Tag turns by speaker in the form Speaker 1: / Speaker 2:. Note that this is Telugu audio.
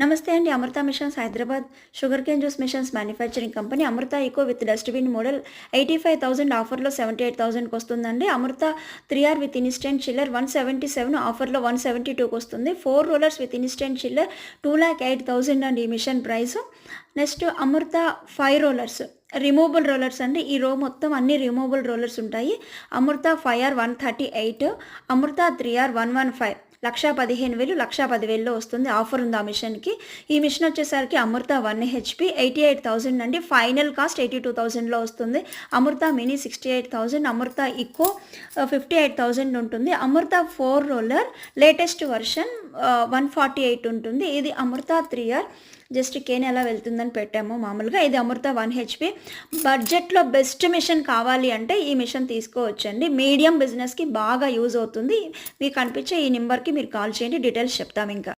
Speaker 1: నమస్తే అండి. Amrutha machines Hyderabad sugar cane juice machines manufacturing company. Amrutha eco with dustbin model 85,000 ఆఫర్‌లో 78,000కి వస్తుందండి. అమృత 3R విత్ ఇన్‌స్టంట్ చిల్లర్ 177 ఆఫర్‌లో 172కి వస్తుంది. 4 రోలర్స్ విత్ ఇన్‌స్టంట్ చిల్లర్ 2,08,000 అండి ఈ మిషన్ ప్రైసు. నెక్స్ట్ అమృత 5 రోలర్స్ రిమూవబుల్ రోలర్స్ అండి. ఈ రో మొత్తం అన్ని రిమూవబుల్ రోలర్స్ ఉంటాయి. అమృత 5R 138, అమృత 3R 115 1,15,000 1,10,000లో వస్తుంది. ఆఫర్ ఉంది ఆ మిషన్‌కి. ఈ మిషన్ వచ్చేసరికి అమృత 1 హెచ్‌పి 88,000 అండి. ఫైనల్ కాస్ట్ 82,000లో వస్తుంది. అమృత మినీ 68,000, అమృత ఇకో 58,000 ఉంటుంది. అమృత 4 రోలర్ లేటెస్ట్ వర్షన్ 148 ఉంటుంది. ఇది అమృత 3R జస్ట్ కేన్ ఎలా వెళ్తుందని పెట్టాము మామూలుగా. ఇది అమృత 1 హెచ్‌పి. బడ్జెట్‌లో బెస్ట్ మిషన్ కావాలి అంటే ఈ మిషన్ తీసుకోవచ్చండి. మీడియం బిజినెస్‌కి బాగా యూజ్ అవుతుంది. మీకు అనిపించే ఈ నెంబర్‌కి మీరు కాల్ చేయండి. డీటెయిల్స్ చెప్తాము ఇంకా.